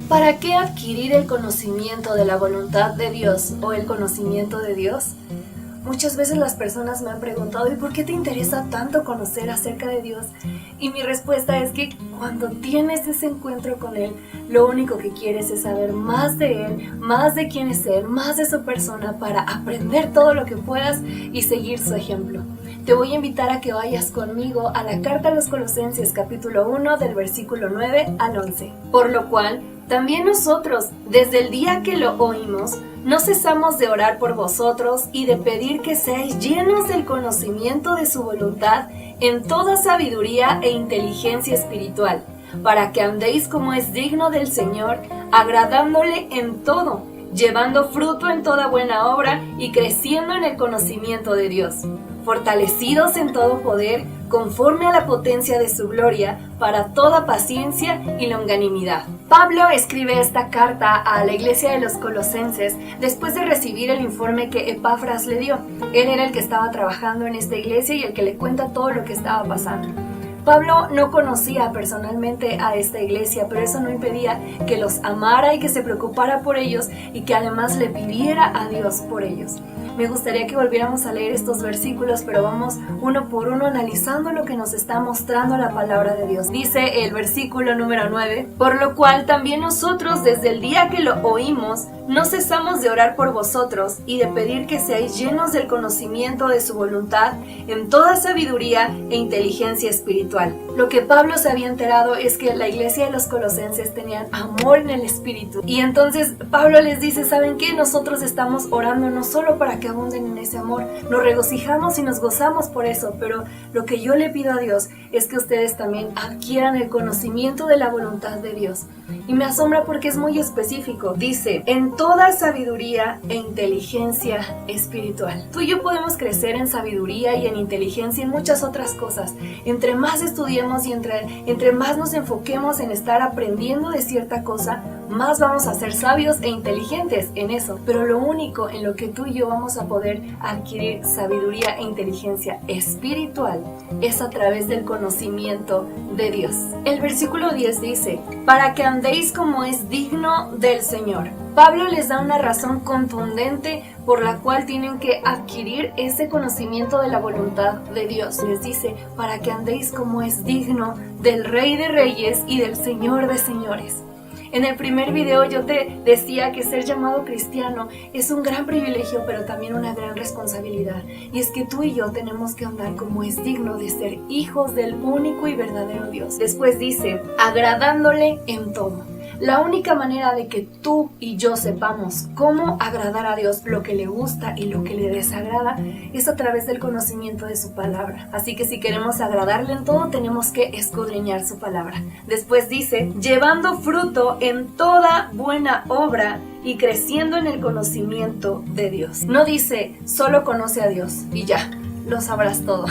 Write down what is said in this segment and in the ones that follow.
¿Para qué adquirir el conocimiento de la voluntad de Dios o el conocimiento de Dios? Muchas veces las personas me han preguntado, ¿y por qué te interesa tanto conocer acerca de Dios? Y mi respuesta es que cuando tienes ese encuentro con Él, lo único que quieres es saber más de Él, más de quién es Él, más de su persona, para aprender todo lo que puedas y seguir su ejemplo. Te voy a invitar a que vayas conmigo a la carta a los Colosenses, capítulo 1, del versículo 9 al 11. Por lo cual, también nosotros, desde el día que lo oímos, no cesamos de orar por vosotros y de pedir que seáis llenos del conocimiento de su voluntad en toda sabiduría e inteligencia espiritual, para que andéis como es digno del Señor, agradándole en todo, llevando fruto en toda buena obra y creciendo en el conocimiento de Dios, fortalecidos en todo poder, conforme a la potencia de su gloria, para toda paciencia y longanimidad. Pablo escribe esta carta a la iglesia de los Colosenses después de recibir el informe que Epafras le dio. Él era el que estaba trabajando en esta iglesia y el que le cuenta todo lo que estaba pasando. Pablo no conocía personalmente a esta iglesia, pero eso no impedía que los amara y que se preocupara por ellos y que además le pidiera a Dios por ellos. Me gustaría que volviéramos a leer estos versículos, pero vamos uno por uno analizando lo que nos está mostrando la palabra de Dios. Dice el versículo número 9, por lo cual también nosotros desde el día que lo oímos, no cesamos de orar por vosotros y de pedir que seáis llenos del conocimiento de su voluntad en toda sabiduría e inteligencia espiritual. Lo que Pablo se había enterado es que la iglesia de los Colosenses tenían amor en el espíritu. Y entonces Pablo les dice, ¿saben qué? Nosotros estamos orando no solo para que abunden en ese amor, nos regocijamos y nos gozamos por eso, pero lo que yo le pido a Dios es que ustedes también adquieran el conocimiento de la voluntad de Dios. Y me asombra porque es muy específico. Dice, en toda sabiduría e inteligencia espiritual. Tú y yo podemos crecer en sabiduría y en inteligencia y en muchas otras cosas. Entre más estudiemos y entre más nos enfoquemos en estar aprendiendo de cierta cosa, más vamos a ser sabios e inteligentes en eso. Pero lo único en lo que tú y yo vamos a poder adquirir sabiduría e inteligencia espiritual es a través del conocimiento de Dios. El versículo 10 dice, para que andéis como es digno del Señor. Pablo les da una razón contundente por la cual tienen que adquirir ese conocimiento de la voluntad de Dios. Les dice, para que andéis como es digno del Rey de Reyes y del Señor de Señores. En el primer video yo te decía que ser llamado cristiano es un gran privilegio, pero también una gran responsabilidad. Y es que tú y yo tenemos que andar como es digno de ser hijos del único y verdadero Dios. Después dice, agradándole en todo. La única manera de que tú y yo sepamos cómo agradar a Dios, lo que le gusta y lo que le desagrada, es a través del conocimiento de su palabra. Así que si queremos agradarle en todo, tenemos que escudriñar su palabra. Después dice, llevando fruto en toda buena obra y creciendo en el conocimiento de Dios. No dice, solo conoce a Dios y ya, lo sabrás todo.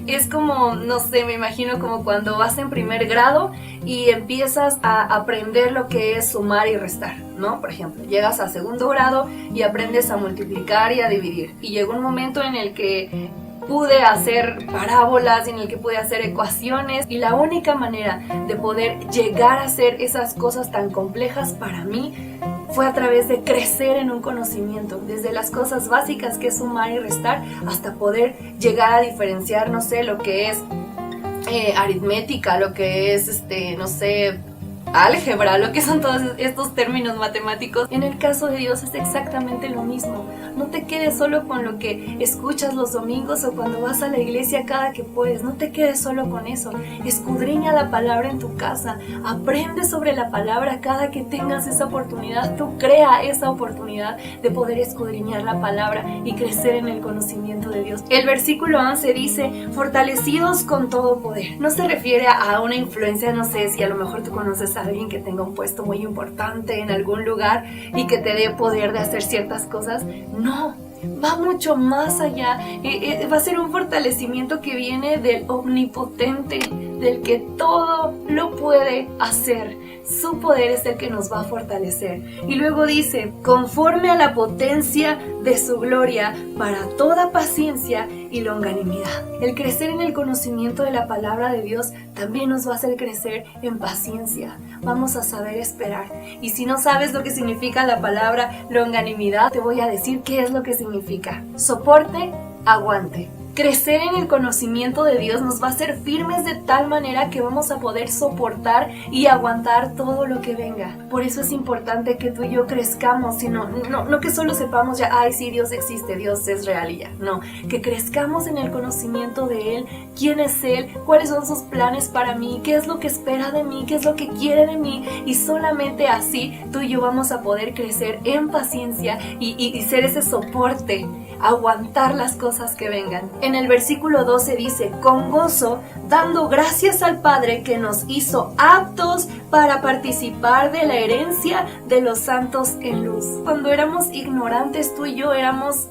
Es como, no sé, me imagino como cuando vas en primer grado y empiezas a aprender lo que es sumar y restar, ¿no? Por ejemplo, llegas a segundo grado y aprendes a multiplicar y a dividir. Y llegó un momento en el que pude hacer parábolas, en el que pude hacer ecuaciones, y la única manera de poder llegar a hacer esas cosas tan complejas para mí fue a través de crecer en un conocimiento, desde las cosas básicas que es sumar y restar, hasta poder llegar a diferenciar, no sé, lo que es aritmética, lo que es, no sé, álgebra, lo que son todos estos términos matemáticos. En el caso de Dios es exactamente lo mismo. No te quedes solo con lo que escuchas los domingos o cuando vas a la iglesia cada que puedes. No te quedes solo con eso. Escudriña la palabra en tu casa. Aprende sobre la palabra cada que tengas esa oportunidad. Tú crea esa oportunidad de poder escudriñar la palabra y crecer en el conocimiento de Dios. El versículo 11 dice, fortalecidos con todo poder. No se refiere a una influencia, no sé si a lo mejor tú conoces a alguien que tenga un puesto muy importante en algún lugar y que te dé poder de hacer ciertas cosas. No, va mucho más allá. Va a ser un fortalecimiento que viene del omnipotente, del que todo lo puede hacer. Su poder es el que nos va a fortalecer. Y luego dice, conforme a la potencia de su gloria, para toda paciencia y longanimidad. El crecer en el conocimiento de la palabra de Dios también nos va a hacer crecer en paciencia. Vamos a saber esperar. Y si no sabes lo que significa la palabra longanimidad, te voy a decir qué es lo que significa. Soporte, aguante. Crecer en el conocimiento de Dios nos va a hacer firmes de tal manera que vamos a poder soportar y aguantar todo lo que venga. Por eso es importante que tú y yo crezcamos, sino no que solo sepamos ya, ay sí, Dios existe, Dios es real y ya. No, que crezcamos en el conocimiento de Él, quién es Él, cuáles son sus planes para mí, qué es lo que espera de mí, qué es lo que quiere de mí, y solamente así tú y yo vamos a poder crecer en paciencia y ser ese soporte, aguantar las cosas que vengan. En el versículo 12 dice, con gozo, dando gracias al Padre que nos hizo aptos para participar de la herencia de los santos en luz. Cuando éramos ignorantes, tú y yo éramos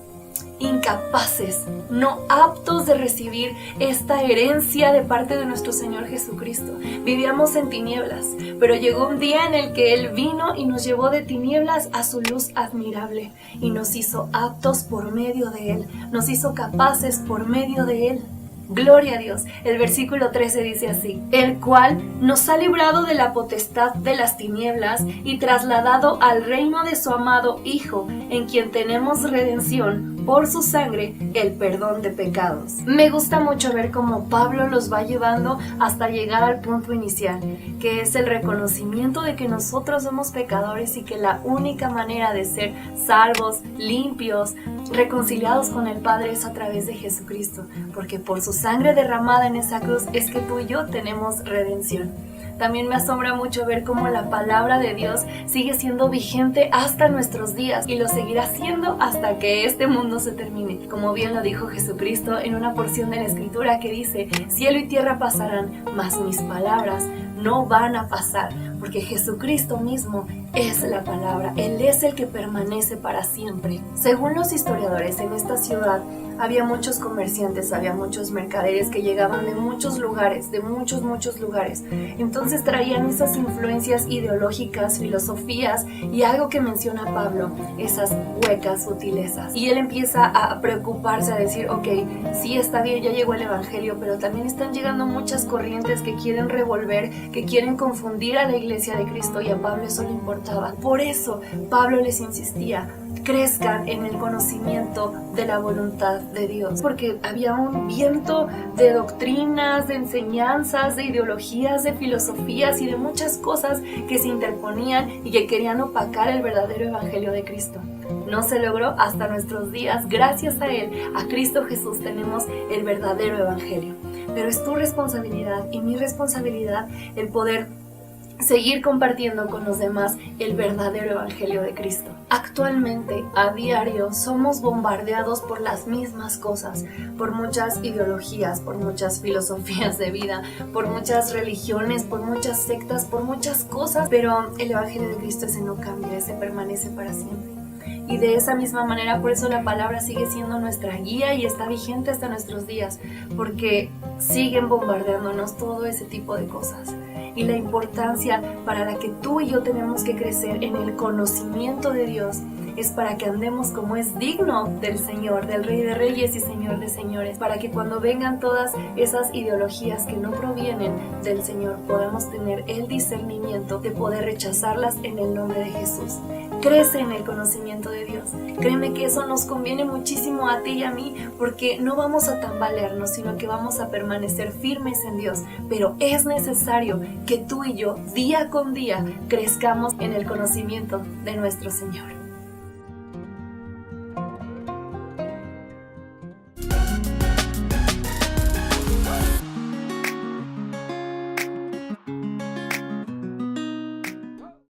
incapaces, no aptos de recibir esta herencia de parte de nuestro Señor Jesucristo. Vivíamos en tinieblas, pero llegó un día en el que Él vino y nos llevó de tinieblas a su luz admirable y nos hizo aptos por medio de Él, nos hizo capaces por medio de Él. Gloria a Dios. El versículo 13 dice así, el cual nos ha librado de la potestad de las tinieblas y trasladado al reino de su amado Hijo, en quien tenemos redención por su sangre, el perdón de pecados. Me gusta mucho ver cómo Pablo los va llevando hasta llegar al punto inicial, que es el reconocimiento de que nosotros somos pecadores y que la única manera de ser salvos, limpios, reconciliados con el Padre es a través de Jesucristo, porque por su sangre derramada en esa cruz es que tú y yo tenemos redención. También me asombra mucho ver cómo la palabra de Dios sigue siendo vigente hasta nuestros días y lo seguirá siendo hasta que este mundo se termine. Como bien lo dijo Jesucristo en una porción de la Escritura que dice, cielo y tierra pasarán, mas mis palabras no van a pasar, porque Jesucristo mismo es la palabra. Él es el que permanece para siempre. Según los historiadores, en esta ciudad había muchos comerciantes, había muchos mercaderes que llegaban de muchos lugares, de muchos lugares. Entonces traían esas influencias ideológicas, filosofías y algo que menciona Pablo, esas huecas sutilezas. Y él empieza a preocuparse, a decir, ok, sí está bien, ya llegó el evangelio, pero también están llegando muchas corrientes que quieren revolver, que quieren confundir a la iglesia de Cristo, y a Pablo eso le importaba. Por eso Pablo les insistía, crezcan en el conocimiento de la voluntad de Dios, porque había un viento de doctrinas, de enseñanzas, de ideologías, de filosofías y de muchas cosas que se interponían y que querían opacar el verdadero evangelio de Cristo. No se logró hasta nuestros días. Gracias a Él, a Cristo Jesús, tenemos el verdadero evangelio. Pero es tu responsabilidad y mi responsabilidad el poder seguir compartiendo con los demás el verdadero evangelio de Cristo. Actualmente, a diario, somos bombardeados por las mismas cosas, por muchas ideologías, por muchas filosofías de vida, por muchas religiones, por muchas sectas, por muchas cosas, pero el evangelio de Cristo ese no cambia, ese permanece para siempre. Y de esa misma manera, por eso la palabra sigue siendo nuestra guía y está vigente hasta nuestros días, porque siguen bombardeándonos todo ese tipo de cosas. Y la importancia para la que tú y yo tenemos que crecer en el conocimiento de Dios es para que andemos como es digno del Señor, del Rey de Reyes y Señor de Señores, para que cuando vengan todas esas ideologías que no provienen del Señor, podamos tener el discernimiento de poder rechazarlas en el nombre de Jesús. Crece en el conocimiento de Dios. Créeme que eso nos conviene muchísimo a ti y a mí, porque no vamos a tambalearnos, sino que vamos a permanecer firmes en Dios. Pero es necesario que tú y yo, día con día, crezcamos en el conocimiento de nuestro Señor.